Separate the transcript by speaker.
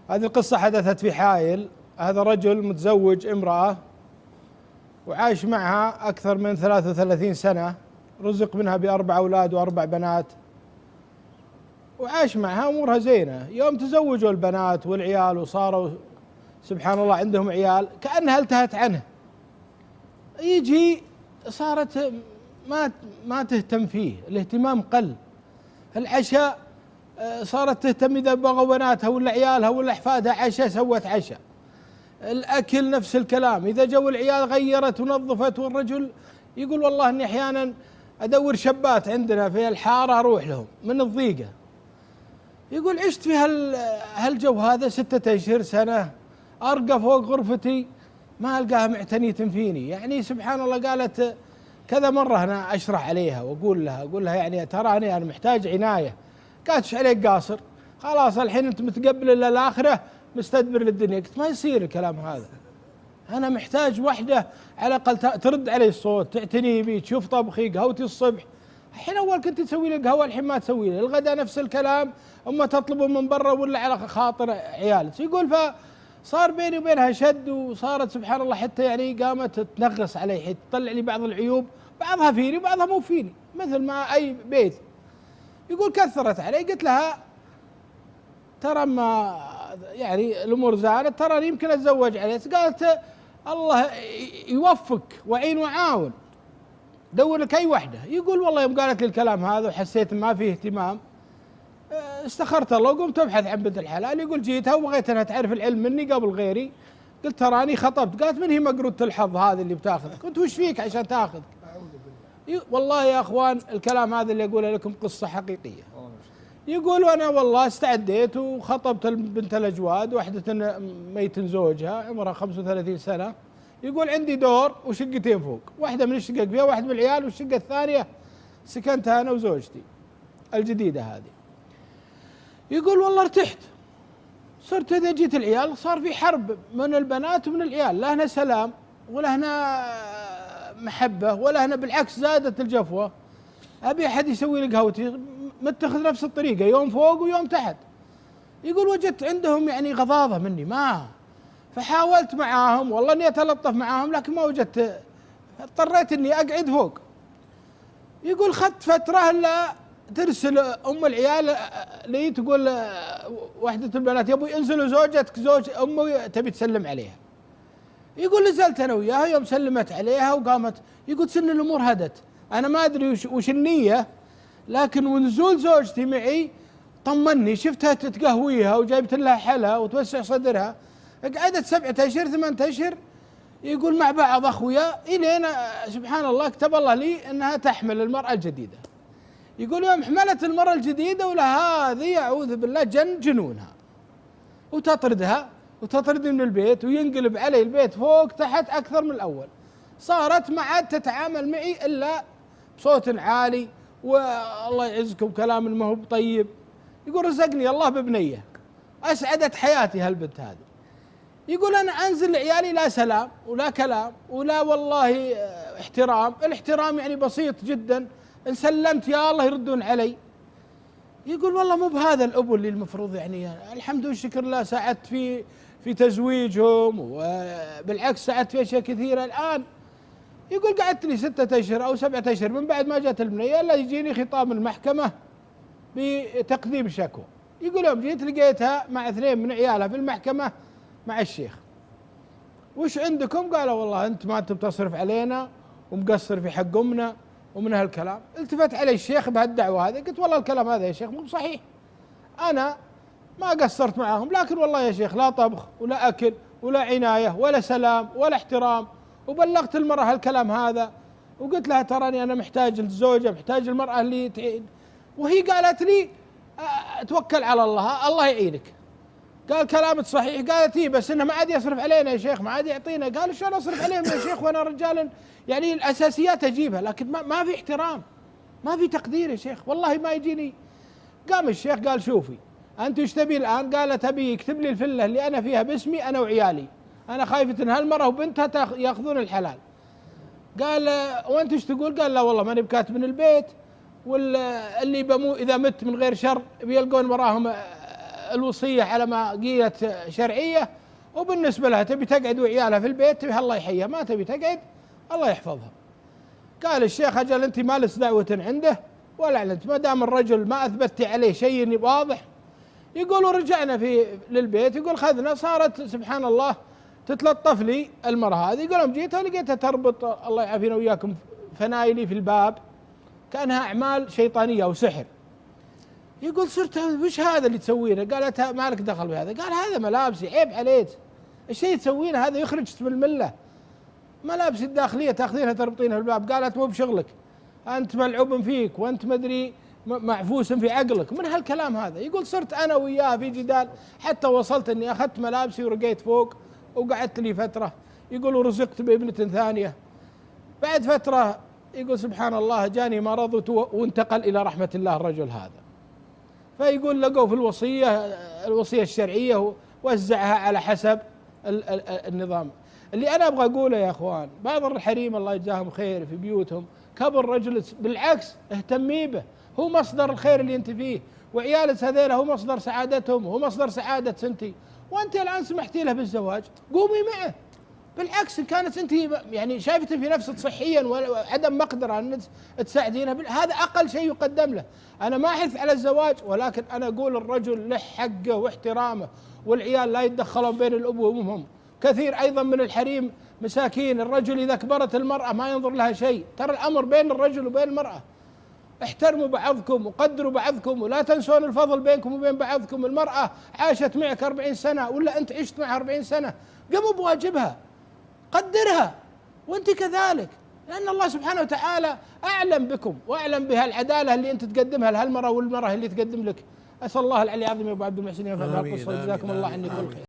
Speaker 1: هذه القصة حدثت في حائل. هذا رجل متزوج امرأة وعاش معها أكثر من 33 سنة، رزق منها ب4 أولاد و4 بنات، وعاش معها أمورها زينة. يوم تزوجوا البنات والعيال وصاروا سبحان الله عندهم عيال، كأنها التهت عنه. يجي صارت ما تهتم فيه، الاهتمام قل. العشاء صارت تهتم إذا بغوا بناتها ولا عيالها ولا أحفادها عشاء سوت عشاء. الأكل نفس الكلام، إذا جو العيال غيرت ونظفت. والرجل يقول والله إني أحيانا أدور شابات عندنا في الحارة أروح لهم من الضيقة. يقول عشت في هالجو هذا 6 أشهر سنة، أرقى فوق غرفتي ما ألقاها معتنية فيني. يعني سبحان الله. قالت كذا مرة أنا أشرح عليها وأقول لها يعني تراني أنا محتاج عناية. قالت ايش عليك قاصر؟ خلاص الحين أنت متقبل للآخرة مستدبر للدنيا. قلت ما يصير الكلام هذا، أنا محتاج وحدة على الأقل ترد علي الصوت، تعتني بي، تشوف طبخي، قهوتي الصبح. الحين أول كنت تسوي لي قهوة، الحين ما تسوي لي. الغداء نفس الكلام، أما تطلبه من برا ولا على خاطر عيالك. يقول فصار بيني وبينها شد، وصارت سبحان الله حتى يعني قامت تنغص علي، حتى تطلع لي بعض العيوب، بعضها فيني وبعضها مو فيني مثل ما أي بيت. يقول كثرت علي. قلت لها ترى ما يعني الأمور زانت، ترى يمكن أتزوج عليك. قالت الله يوفق وعين وعاون، دور لك أي وحدة. يقول والله يوم قالت لي الكلام هذا وحسيت ما فيه اهتمام، استخرت الله وقمت أبحث عن بنت الحلال. يقول جيتها وبغيت أنها تعرف العلم مني قبل غيري. قلت تراني خطبت. قالت من هي مقرودة الحظ هذه اللي بتاخذك؟ قلت وش فيك عشان تاخذك؟ والله يا أخوان الكلام هذا اللي أقوله لكم قصة حقيقية. يقول وانا والله استعديت وخطبت بنت الاجواد، واحدة ميت زوجها عمرها 35 سنة. يقول عندي دور وشقتين فوق، واحدة من الشقق فيها واحد من العيال، والشقة الثانية سكنتها انا وزوجتي الجديدة هذه. يقول والله ارتحت، صرت اذا جيت العيال صار في حرب من البنات ومن العيال، لا هنا سلام ولا هنا محبة ولا هنا، بالعكس زادت الجفوة. ابي احد يسوي لي قهوتي، متخذ نفس الطريقة يوم فوق ويوم تحت. يقول وجدت عندهم يعني غضاضة مني، ما فحاولت معاهم والله اني اتلطف معاهم لكن ما وجدت، اضطريت اني اقعد فوق. يقول خدت فترة الا ترسل ام العيال لي تقول واحدة البنات يا ابوي انزلوا زوجتك زوج امي تبي تسلم عليها. يقول نزلت انا وياها، يوم سلمت عليها وقامت. يقول سن الامور هدت، انا ما ادري وش النية، لكن ونزول زوجتي معي طمني، شفتها تتقهويها وجايبت لها حلا وتوسع صدرها. قعدت 7 أشهر 8 أشهر يقول مع بعض اخويا، الين سبحان الله كتب الله لي انها تحمل المرأة الجديدة. يقول يوم حملت المرأة الجديدة ولهذه اعوذ بالله جنونها، وتطردها وتطردني من البيت، وينقلب علي البيت فوق تحت اكثر من الاول. صارت ما عاد تتعامل معي الا بصوت عالي، والله يعزكم كلام ما هو طيب. يقول رزقني الله ببنية أسعدت حياتي هالبنت هذه. يقول أنا أنزل لعيالي لا سلام ولا كلام ولا والله احترام. الاحترام يعني بسيط جدا، إن سلمت يا الله يردون علي. يقول والله مو بهذا الأبو اللي المفروض يعني الحمد والشكر لله ساعدت في تزويجهم، وبالعكس ساعدت في أشياء كثيرة. الآن يقول قعدت لي 6 أشهر أو 7 أشهر من بعد ما جات البنية إلا يجيني خطاب المحكمة بتقديم شكوى. يقول يوم جيت لقيتها مع 2 من عيالها في المحكمة مع الشيخ. وش عندكم؟ قالوا والله أنت ما أنت بتصرف علينا ومقصر في حق أمنا ومن هالكلام. التفت علي الشيخ بهالدعوة هذه، قلت والله الكلام هذا يا شيخ مو صحيح، أنا ما قصرت معاهم، لكن والله يا شيخ لا طبخ ولا أكل ولا عناية ولا سلام ولا احترام. وبلغت المرأة هالكلام هذا، وقلت لها تراني أنا محتاج الزوجة، محتاج المرأة اللي تعين. وهي قالت لي توكل على الله الله يعينك. قال كلامك صحيح. قالت إيه بس إنه ما عاد يصرف علينا يا شيخ، ما عاد يعطينا. قال شلون أصرف عليهم يا شيخ وأنا رجال يعني الأساسيات أجيبها، لكن ما في احترام ما في تقدير يا شيخ، والله ما يجيني. قام الشيخ قال شوفي أنت وش تبي الآن؟ قالت أبي يكتب لي الفلة اللي أنا فيها باسمي أنا وعيالي، أنا خايفة إن هالمرة وبنتها يأخذون الحلال. قال وأنت وش تقول؟ قال لا والله ماني بكاتب من البيت، واللي بمو إذا مت من غير شر بيلقون وراهم الوصية على ما قيلت شرعية، وبالنسبة لها تبي تقعد وعيالها في البيت تبي الله يحييها، ما تبي تقعد الله يحفظها. قال الشيخ أجل أنت ما لس دعوة عنده ولا أنت، ما دام الرجل ما أثبتي عليه شيء واضح. يقول ورجعنا للبيت، يقول خذنا، صارت سبحان الله تتلطف لي المرأة هذه. يقول جيتها لقيتها تربط الله يعافينا وياكم فنايلي في الباب كأنها أعمال شيطانية أو سحر. يقول صرت وش هذا اللي تسوينه؟ قالت ما لك دخل بهذا. قال هذا ملابسي، عيب عليك الشيء تسوينه هذا يخرج من الملة، ملابس الداخلية تاخذينها تربطينها في الباب. قالت مو بشغلك، أنت ملعوب فيك وأنت مدري معفوس في عقلك من هالكلام هذا. يقول صرت أنا وياه في جدال حتى وصلت أني أخذت ملابسي ورقيت فوق وقعدت لي فترة. يقول ورزقت بابنة ثانية. بعد فترة يقول سبحان الله جاني مرض وانتقل إلى رحمة الله الرجل هذا. فيقول لقوا في الوصية الشرعية ووزعها على حسب النظام. اللي أنا أبغى أقوله يا أخوان، بعض الحريم الله يجزاهم خير في بيوتهم كبر رجل بالعكس اهتمي به، هو مصدر الخير اللي أنت فيه، وعيالك هذيلا هو مصدر سعادتهم، هو مصدر سعادة سنتي، وأنت الآن سمحتي له بالزواج قومي معه. بالعكس إن كانت أنت يعني شايفته في نفسك صحيا وعدم مقدرة أن تساعدينه، هذا أقل شيء يقدم له. أنا ما أحث على الزواج، ولكن أنا أقول الرجل له حقه واحترامه، والعيال لا يتدخلون بين الأب وأمهم. كثير أيضا من الحريم مساكين، الرجل إذا كبرت المرأة ما ينظر لها شيء. ترى الأمر بين الرجل وبين المرأة، احترموا بعضكم وقدروا بعضكم ولا تنسون الفضل بينكم وبين بعضكم. المرأة عاشت معك 40 سنة ولا أنت عشت معها 40 سنة، قموا بواجبها، قدرها وأنت كذلك، لأن الله سبحانه وتعالى أعلم بكم وأعلم بهالعدالة اللي أنت تقدمها لهالمرأة والمرأة اللي تقدم لك. أسأل الله العلي العظيم يا أبو عبد المحسن ينفع بهالقصة، وجزاكم الله عني كل خير.